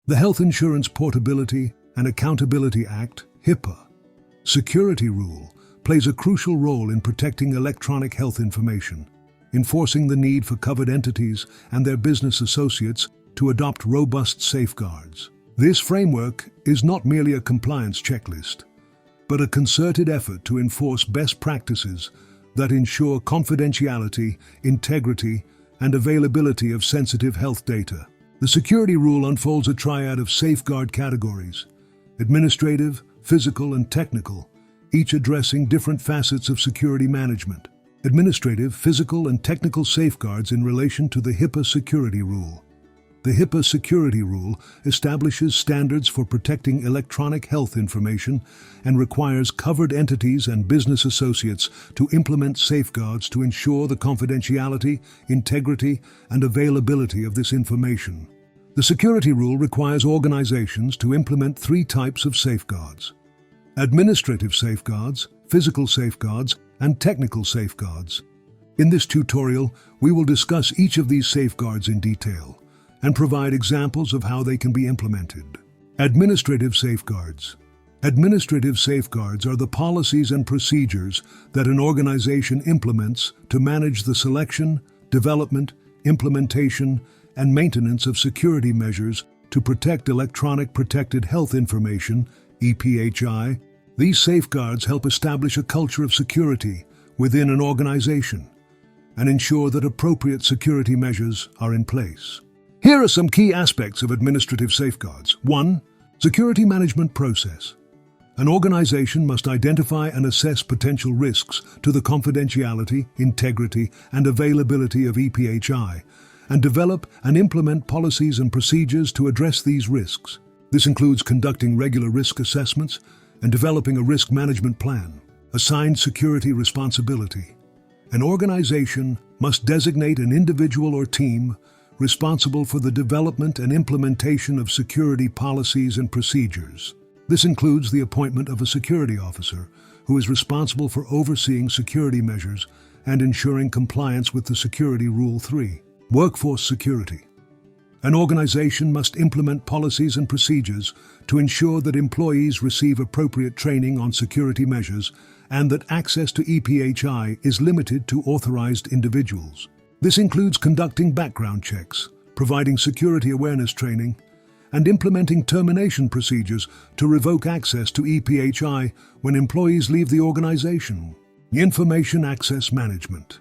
The Health Insurance Portability and Accountability Act, HIPAA, security rule plays a crucial role in protecting electronic health information, enforcing the need for covered entities and their business associates to adopt robust safeguards. This framework is not merely a compliance checklist, but a concerted effort to enforce best practices that ensure confidentiality, integrity, and availability of sensitive health data. The security rule unfolds a triad of safeguard categories: administrative, physical, and technical, each addressing different facets of security management. Administrative, physical, and technical safeguards in relation to the HIPAA security rule. The HIPAA security rule establishes standards for protecting electronic health information and requires covered entities and business associates to implement safeguards to ensure the confidentiality, integrity, and availability of this information. The security rule requires organizations to implement three types of safeguards: administrative safeguards, physical safeguards, and technical safeguards. In this tutorial, we will discuss each of these safeguards in detail and provide examples of how they can be implemented. Administrative safeguards. Administrative safeguards are the policies and procedures that an organization implements to manage the selection, development, implementation, and maintenance of security measures to protect electronic protected health information, EPHI. These safeguards help establish a culture of security within an organization and ensure that appropriate security measures are in place. Here are some key aspects of administrative safeguards. 1. Security management process. An organization must identify and assess potential risks to the confidentiality, integrity, and availability of EPHI, and develop and implement policies and procedures to address these risks. This includes conducting regular risk assessments and developing a risk management plan. Assigned security responsibility. An organization must designate an individual or team responsible for the development and implementation of security policies and procedures. This includes the appointment of a security officer who is responsible for overseeing security measures and ensuring compliance with the Security Rule 3. Workforce security. An organization must implement policies and procedures to ensure that employees receive appropriate training on security measures and that access to EPHI is limited to authorized individuals. This includes conducting background checks, providing security awareness training, and implementing termination procedures to revoke access to EPHI when employees leave the organization. Information access management.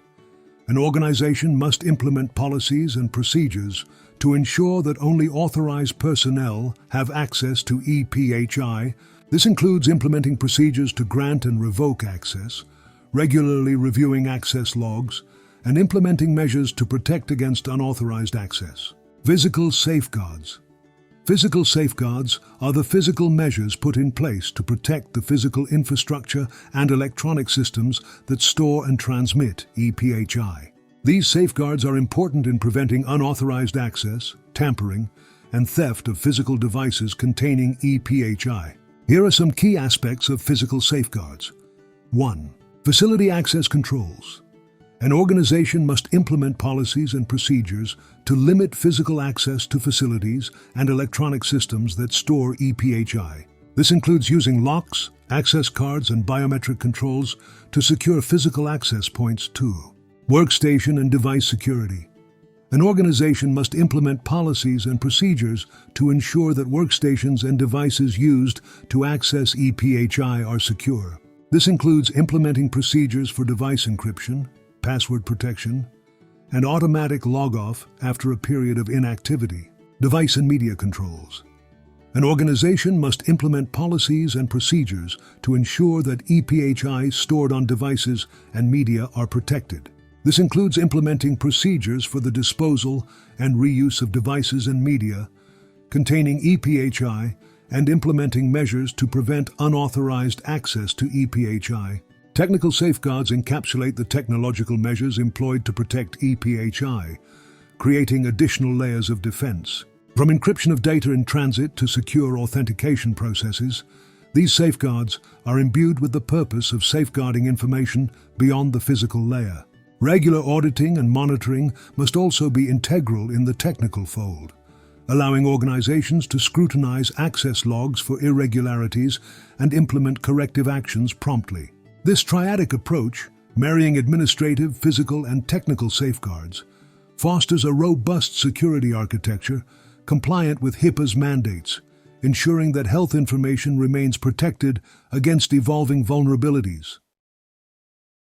An organization must implement policies and procedures to ensure that only authorized personnel have access to EPHI. This includes implementing procedures to grant and revoke access, regularly reviewing access logs, and implementing measures to protect against unauthorized access. Physical safeguards. Physical safeguards are the physical measures put in place to protect the physical infrastructure and electronic systems that store and transmit EPHI. These safeguards are important in preventing unauthorized access, tampering, and theft of physical devices containing EPHI. Here are some key aspects of physical safeguards. 1. Facility access controls. An organization must implement policies and procedures to limit physical access to facilities and electronic systems that store EPHI. This includes using locks, access cards, and biometric controls to secure physical access points too. Workstation and device security. An organization must implement policies and procedures to ensure that workstations and devices used to access EPHI are secure. This includes implementing procedures for device encryption, password protection, and automatic log-off after a period of inactivity. Device and media controls. An organization must implement policies and procedures to ensure that EPHI stored on devices and media are protected. This includes implementing procedures for the disposal and reuse of devices and media containing EPHI and implementing measures to prevent unauthorized access to EPHI. Technical safeguards encapsulate the technological measures employed to protect EPHI, creating additional layers of defense. From encryption of data in transit to secure authentication processes, these safeguards are imbued with the purpose of safeguarding information beyond the physical layer. Regular auditing and monitoring must also be integral in the technical fold, allowing organizations to scrutinize access logs for irregularities and implement corrective actions promptly. This triadic approach, marrying administrative, physical, and technical safeguards, fosters a robust security architecture compliant with HIPAA's mandates, ensuring that health information remains protected against evolving vulnerabilities.